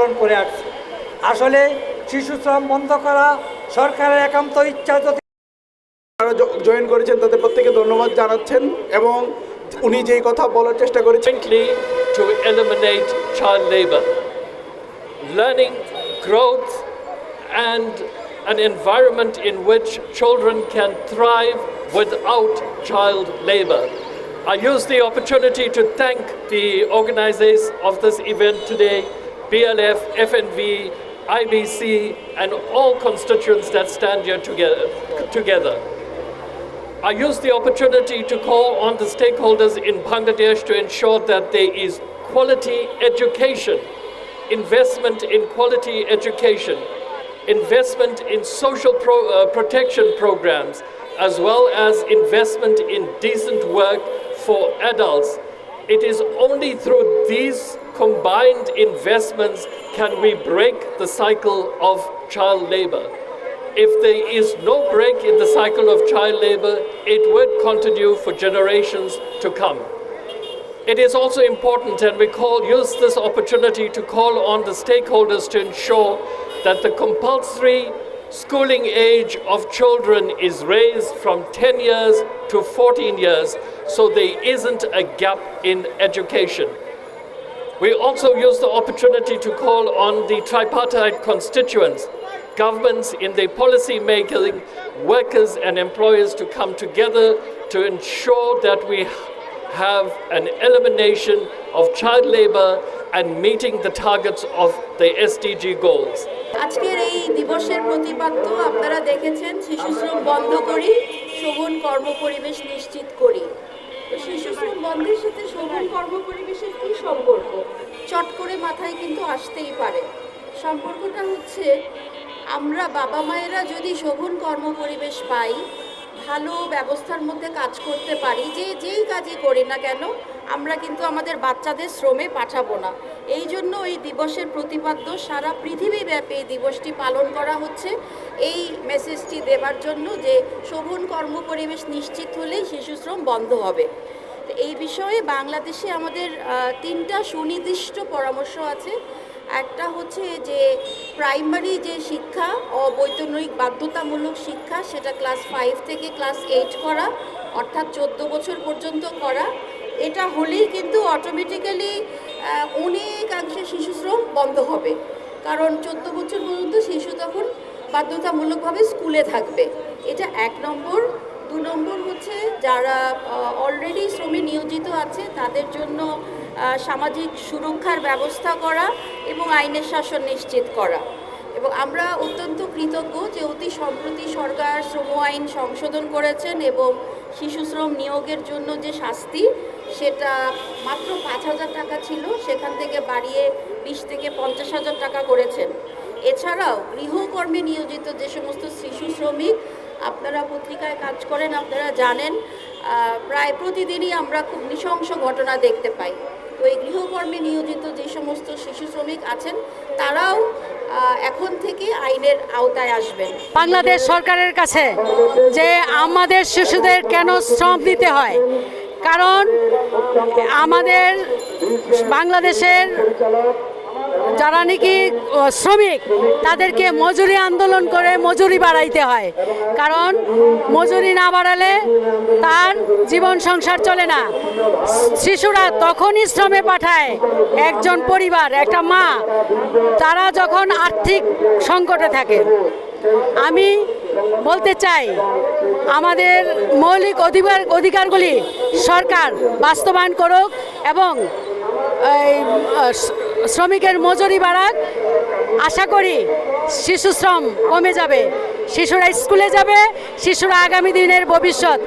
পালন করে আসছে। আসলে শিশু শ্রম বন্ধ করা সরকারের একান্ত ইচ্ছা। যদি জয়েন করেছেন তাদের প্রত্যেকে ধন্যবাদ জানাচ্ছেন এবং উনি যেই কথা বলার চেষ্টা করেছেন to eliminate child labor, learning, growth, and an environment in which children can thrive without child labor. I use the opportunity to thank the organizers of this event today, BLF, FNV, IBC, and all constituents that stand here together. I use the opportunity to call on the stakeholders in Bangladesh to ensure that there is quality education, investment in quality education, investment in social protection programs, as well as investment in decent work for adults. It is only through these combined investments can we break the cycle of child labor. If there is no break in the cycle of child labor, it would continue for generations to come. It is also important, and we use this opportunity to call on the stakeholders to ensure that the compulsory schooling age of children is raised from 10 years to 14 years, so there isn't a gap in education. We also use the opportunity to call on the tripartite constituents, governments in their policy making, workers and employers to come together to ensure that we have an elimination of child labor and meeting the targets of the SDG goals. আজকের এই দিবসের প্রতিপাদ্য আপনারা দেখেছেন, শিশু শ্রম বন্ধ করি, শোভন কর্মপরিবেশ নিশ্চিত করি। তো শিশু শ্রম বন্ধের সাথে শোভন কর্মপরিবেশের কী সম্পর্ক? চট করে মাথায় কিন্তু আসতেই পারে। সম্পর্কটা হচ্ছে, আমরা বাবা মায়েরা যদি শোভন কর্মপরিবেশ পাই, ভালো ব্যবস্থার মধ্যে কাজ করতে পারি, যেই কাজই করি না কেন আমরা কিন্তু আমাদের বাচ্চাদের শ্রমে পাঠাবো না। এই জন্য এই দিবসের প্রতিপাদ্য সারা পৃথিবীব্যাপী এই দিবসটি পালন করা হচ্ছে এই মেসেজটি দেবার জন্য যে শোভন কর্মপরিবেশ নিশ্চিত হলেই শিশু শ্রম বন্ধ হবে। এই বিষয়ে বাংলাদেশে আমাদের 3টা সুনির্দিষ্ট পরামর্শ আছে। একটা হচ্ছে যে প্রাইমারি যে শিক্ষা, অবৈতনিক বাধ্যতামূলক শিক্ষা, সেটা ক্লাস 5 থেকে ক্লাস 8 করা, অর্থাৎ 14 বছর পর্যন্ত করা। এটা হলেই কিন্তু অটোমেটিক্যালি অনেকাংশে শিশু শ্রম বন্ধ হবে, কারণ 14 বছর পর্যন্ত শিশু তখন বাধ্যতামূলকভাবে স্কুলে থাকবে। এটা 1 নম্বর। 2 নম্বর হচ্ছে যারা অলরেডি শ্রমে নিয়োজিত আছে তাদের জন্য সামাজিক সুরক্ষার ব্যবস্থা করা এবং আইনের শাসন নিশ্চিত করা। এবং আমরা অত্যন্ত কৃতজ্ঞ যে অতি সম্প্রতি সরকার শ্রম আইন সংশোধন করেছেন এবং শিশু শ্রম নিয়োগের জন্য যে শাস্তি সেটা মাত্র 5,000 টাকা ছিল, সেখান থেকে বাড়িয়ে 20 থেকে 50,000 টাকা করেছেন। এছাড়াও গৃহকর্মে নিয়োজিত যে সমস্ত শিশু শ্রমিক, আপনারা পত্রিকায় কাজ করেন, আপনারা জানেন প্রায় প্রতিদিনই আমরা খুব নৃশংস ঘটনা দেখতে পাই। তো এই গৃহকর্মে নিয়োজিত যে সমস্ত শিশু শ্রমিক আছেন তারাও এখন থেকে আইনের আওতায় আসবেন। বাংলাদেশ সরকারের কাছে যে আমাদের শিশুদের কেন শ্রম দিতে হয়, কারণ আমাদের বাংলাদেশের যারা নাকি শ্রমিক তাদেরকে মজুরি আন্দোলন করে মজুরি বাড়াইতে হয়, কারণ মজুরি না বাড়ালে তার জীবন সংসার চলে না। শিশুরা তখনই শ্রমে পাঠায় একজন পরিবার, একটা মা, তারা যখন আর্থিক সংকটে থাকে। আমি বলতে চাই আমাদের মৌলিক অধিকারগুলি সরকার বাস্তবায়ন করুক এবং শ্রমিকের মজুরি বাড়াক। আশা করি শিশু শ্রম কমে যাবে, শিশুরা স্কুলে যাবে, শিশুরা আগামী দিনের ভবিষ্যৎ।